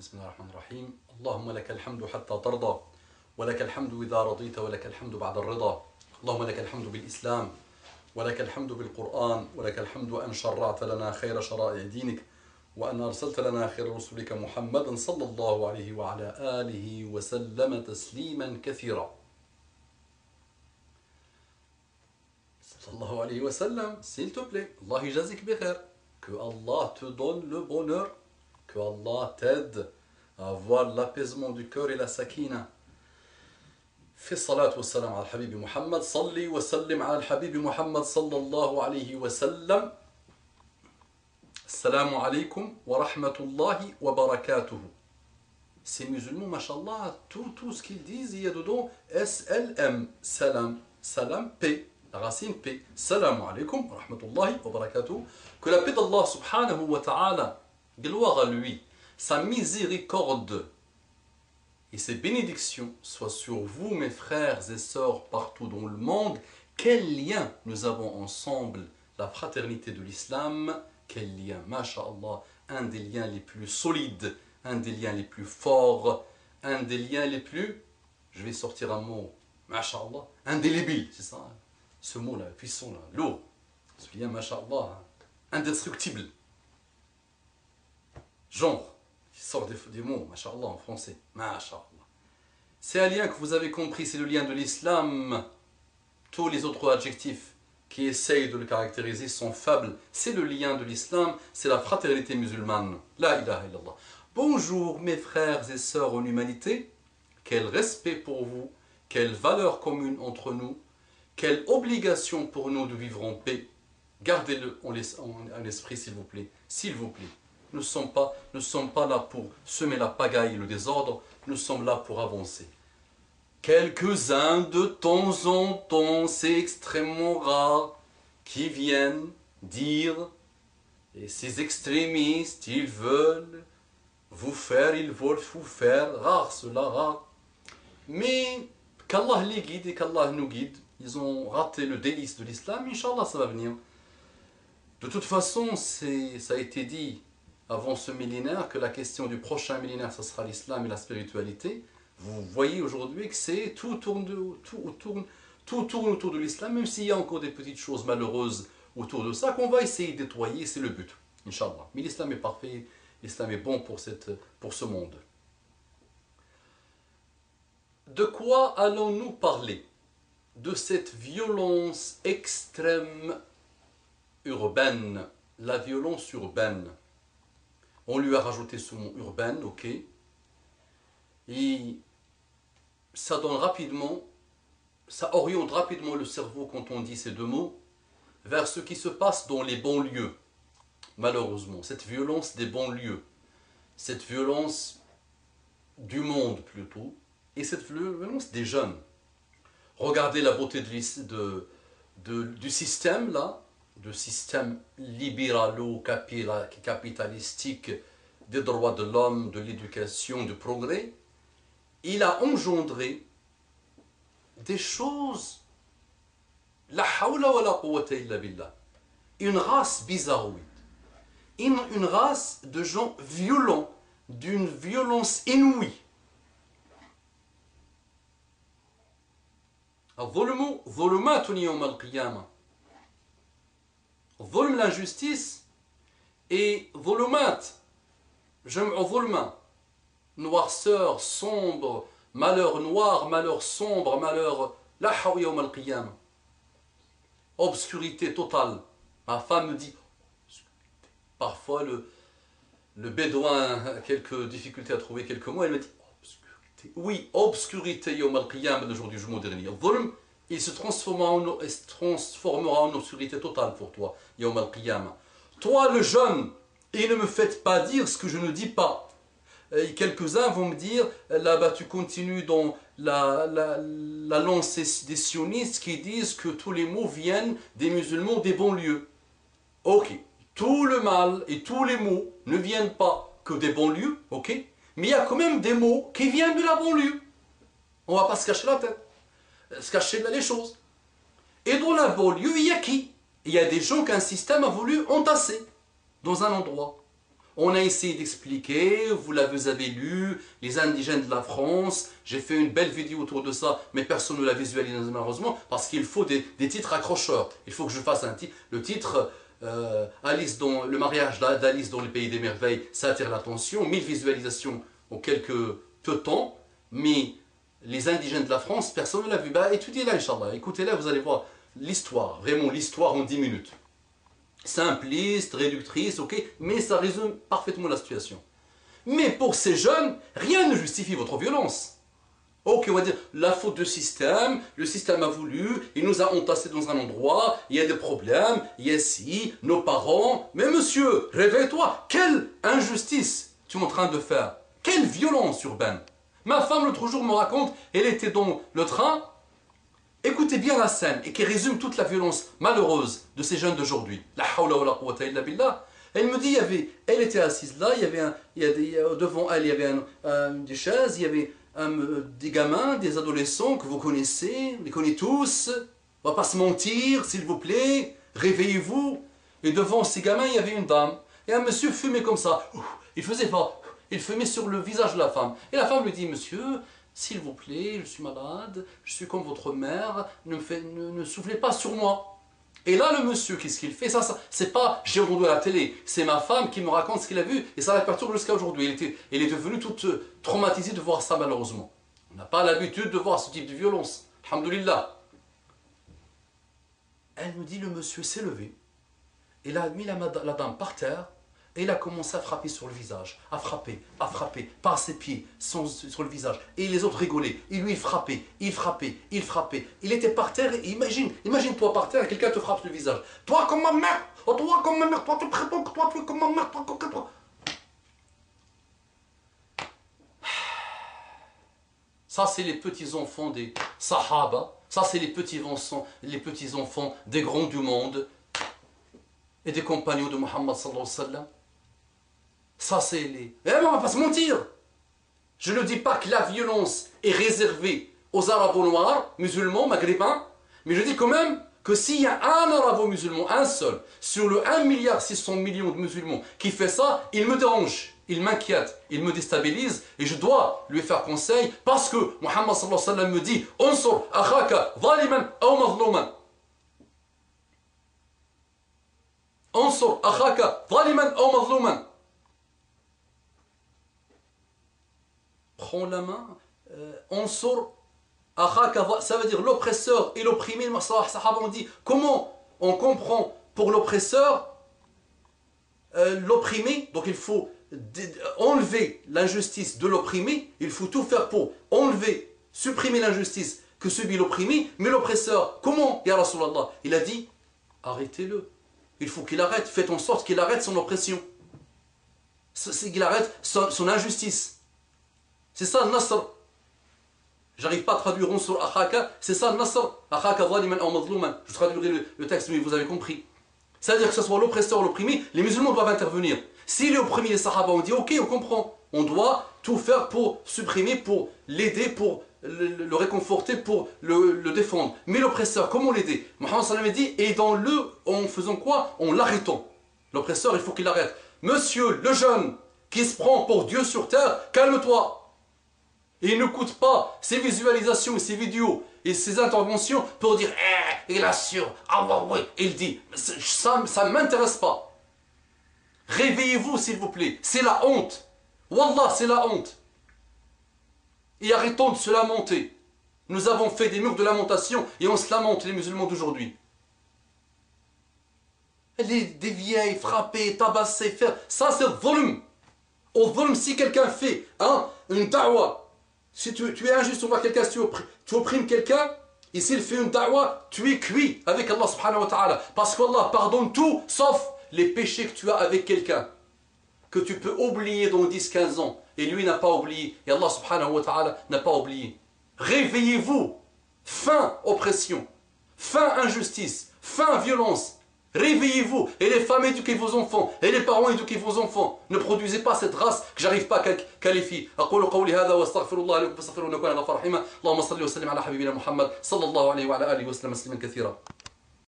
بسم الله الرحمن الرحيم. اللهم لك الحمد حتى ترضى، ولك الحمد إذا رضيت، ولك الحمد بعد الرضا. اللهم لك الحمد بالإسلام، ولك الحمد بالقرآن، ولك الحمد أن شرعت لنا خير شرائع دينك، وأن أرسلت لنا خير رسلك محمد صلى الله عليه وعلى آله وسلم تسليما كثيرا. صلى الله عليه وسلم, s'il te plaît, Allah yajazik bi khair, que Allah te donne le bonheur, que Allah t'aide à avoir l'apaisement du cœur et la sakina. في الصلاة والسلام على الحبيب محمد. صلي وسلم على الحبيب محمد صلى الله عليه وسلم. السلام عليكم ورحمة الله وبركاته. Ces musulmans, mashallah, tout ce qu'ils disent, il y a dedans SLM, salam, salam, paix, la racine paix. Salam alaikum wa rahmatullahi wa barakatuh. Que la paix d'Allah subhanahu wa ta'ala, gloire à lui, sa miséricorde et ses bénédictions soient sur vous, mes frères et sœurs, partout dans le monde. Quel lien nous avons ensemble, la fraternité de l'islam. Quel lien, masha'Allah, un des liens les plus solides, un des liens les plus forts, un des liens les plus, je vais sortir un mot, masha'Allah, indélébile, c'est ça, hein? Ce mot-là, puissant, là, lourd, ce lien, masha'Allah, indestructible. Genre, qui sort des mots, masha'Allah, en français, masha'Allah. C'est un lien que vous avez compris, c'est le lien de l'islam. Tous les autres adjectifs qui essayent de le caractériser sont faibles. C'est le lien de l'islam, c'est la fraternité musulmane. La ilaha illallah. Bonjour mes frères et sœurs en humanité. Quel respect pour vous, quelle valeur commune entre nous, quelle obligation pour nous de vivre en paix. Gardez-le en l'esprit s'il vous plaît. S'il vous plaît. Nous ne sommes pas là pour semer la pagaille et le désordre, nous sommes là pour avancer. Quelques-uns de temps en temps, c'est extrêmement rare, qui viennent dire, et ces extrémistes, ils veulent vous faire, rare cela, rare. Mais qu'Allah les guide et qu'Allah nous guide, ils ont raté le délice de l'islam, Inch'Allah ça va venir. De toute façon, ça a été dit avant ce millénaire que la question du prochain millénaire, ce sera l'islam et la spiritualité. Vous voyez aujourd'hui que tout tourne autour de l'islam, même s'il y a encore des petites choses malheureuses autour de ça, qu'on va essayer de nettoyer, c'est le but, Inch'Allah. Mais l'islam est parfait, l'islam est bon pour ce monde. De quoi allons-nous parler? De cette violence extrême urbaine, la violence urbaine. On lui a rajouté ce mot urbaine, ok. Et ça donne rapidement, ça oriente rapidement le cerveau quand on dit ces deux mots vers ce qui se passe dans les banlieues. Malheureusement, cette violence des banlieues, cette violence du monde plutôt, et cette violence des jeunes. Regardez la beauté du système là, du système libéralo-capitalistique des droits de l'homme, de l'éducation, du progrès. Il a engendré des choses, la hawla wa la quwwata illa billah, une race bizarroïde, une race de gens violents, d'une violence inouïe. الظلم ظلمات يوم القيامة. ظلم, l'injustice, et ظلمات جمع ظلمة, noirceur, sombre, malheur noir, malheur sombre, malheur la hawla yawm al-qiyamah. Obscurité totale. Ma femme me dit parfois le bédouin a quelques difficultés à trouver quelques mots, elle me dit obscurité. Oui, obscurité yawm al-qiyamah, le jour du jugement dernier. Dhulm, il se transformera en obscurité totale pour toi yawm al-qiyamah. Toi le jeune, et ne me faites pas dire ce que je ne dis pas. Quelques-uns vont me dire, là-bas tu continues dans la lancée des sionistes qui disent que tous les mots viennent des musulmans des banlieues. Ok, tout le mal et tous les mots ne viennent pas que des banlieues, ok, mais il y a quand même des mots qui viennent de la banlieue. On ne va pas se cacher la tête, se cacher les choses. Et dans la banlieue, il y a qui? Il y a des gens qu'un système a voulu entasser dans un endroit. On a essayé d'expliquer, vous avez lu, les indigènes de la France. J'ai fait une belle vidéo autour de ça, mais personne ne l'a visualisé malheureusement, parce qu'il faut des titres accrocheurs. Il faut que je fasse un titre. Le titre, Alice dans, le mariage d'Alice dans le pays des merveilles, ça attire l'attention. 1000 visualisations en quelques peu de temps, mais les indigènes de la France, personne ne l'a vu. Bah, étudiez-la, Inch'Allah. Écoutez-la, vous allez voir l'histoire, vraiment l'histoire en 10 minutes. Simpliste, réductrice, ok, mais ça résume parfaitement la situation. Mais pour ces jeunes, rien ne justifie votre violence. Ok, on va dire, la faute du système, le système a voulu, il nous a entassés dans un endroit, il y a des problèmes, il y a ci, nos parents. Mais monsieur, réveille-toi, quelle injustice tu es en train de faire. Quelle violence urbaine. Ma femme l'autre jour me raconte, elle était dans le train. Écoutez bien la scène et qui résume toute la violence malheureuse de ces jeunes d'aujourd'hui. La hawla wa la quwwata illa billah. Elle me dit, elle était assise là, devant elle, il y avait des chaises, il y avait des gamins, des adolescents que vous connaissez, on les connaît tous. On va pas se mentir, s'il vous plaît, réveillez-vous. Et devant ces gamins, il y avait une dame. Et un monsieur fumait comme ça. Il faisait pas. Il fumait sur le visage de la femme. Et la femme lui dit, monsieur, s'il vous plaît, je suis malade, je suis comme votre mère, ne soufflez pas sur moi. Et là, le monsieur, qu'est-ce qu'il fait? Ça c'est pas j'ai entendu à la télé, c'est ma femme qui me raconte ce qu'il a vu, et ça la perturbe jusqu'à aujourd'hui. Elle est devenue toute traumatisée de voir ça, malheureusement. On n'a pas l'habitude de voir ce type de violence. Alhamdulillah. Elle me dit, le monsieur s'est levé, il a mis la dame par terre, et il a commencé à frapper sur le visage, à frapper, par ses pieds, sur le visage. Et les autres rigolaient. Et lui, il frappait. Il était par terre, et imagine-toi par terre, quelqu'un te frappe sur le visage. Toi comme ma mère, toi comme ma mère, toi tu prétends que toi tu es comme ma mère, toi. Ça, c'est les petits-enfants des Sahaba. Ça, c'est les petits-enfants des grands du monde et des compagnons de Muhammad sallallahu alayhi wa sallam. Ça, c'est les... Eh ben, on va pas se mentir. Je ne dis pas que la violence est réservée aux arabo-noirs, musulmans, maghrébins, mais je dis quand même que s'il y a un arabo-musulman, un seul, sur le 1,6 milliard de musulmans qui fait ça, il me dérange, il m'inquiète, il me déstabilise, et je dois lui faire conseil, parce que Muhammad sallallahu alayhi wa sallam me dit « Ansur akhaka zaliman aw mazluman » Ansur akhaka zaliman aw mazluman. Prends la main, Ansur akhaka, ça veut dire l'oppresseur et l'opprimé. Les Sahaba ont dit, comment on comprend pour l'oppresseur, l'opprimé, donc il faut enlever l'injustice de l'opprimé, il faut tout faire pour enlever, supprimer l'injustice que subit l'opprimé, mais l'oppresseur, comment, ya Rasulallah? Il a dit, arrêtez-le. Il faut qu'il arrête, faites en sorte qu'il arrête son oppression. Qu'il arrête son injustice. C'est ça le nasr. J'arrive pas à traduire Ansur akhaka, c'est ça le nasr. Akhaka zaliman aw mazluman. Je traduirai le texte, mais vous avez compris. C'est-à-dire que ce soit l'oppresseur ou l'opprimé, les musulmans doivent intervenir. Si les opprimés, les sahaba ont dit, ok, on comprend. On doit tout faire pour supprimer, pour l'aider, pour le réconforter, pour le défendre. Mais l'oppresseur, comment l'aider? Mohammed sallam a dit, aidons-le en faisant quoi? En l'arrêtant. L'oppresseur, il faut qu'il arrête. Monsieur, le jeune qui se prend pour Dieu sur terre, calme-toi. Et n'écoute pas ces visualisations, ces vidéos et ces interventions pour dire « il assure, ah ouais, ouais, il dit, ça ne m'intéresse pas. » Réveillez-vous s'il vous plaît, c'est la honte. Wallah, c'est la honte. Et arrêtons de se lamenter. Nous avons fait des murs de lamentation et on se lamente, les musulmans d'aujourd'hui. Des vieilles frappées, tabassées, faire, ça c'est dhulm. Au dhulm, si quelqu'un fait une da'wa, si tu es injuste envers quelqu'un, si tu opprimes quelqu'un, et s'il fait une da'wa, tu es cuit avec Allah subhanahu wa ta'ala. Parce qu'Allah pardonne tout, sauf les péchés que tu as avec quelqu'un, que tu peux oublier dans 10-15 ans, et lui n'a pas oublié, et Allah subhanahu wa ta'ala n'a pas oublié. Réveillez-vous, fin oppression, fin injustice, fin violence. Réveillez-vous, et les femmes éduquez vos enfants, et les parents éduquez vos enfants. Ne produisez pas cette race que j'arrive pas à qualifier. أقول قولي هذا واستغفر الله لكم فاستغفروه إنه كان غفورا رحيما. اللهم صل وسلم على حبيبنا محمد صلى الله عليه وعلى آله وسلم تسليما كثيرا.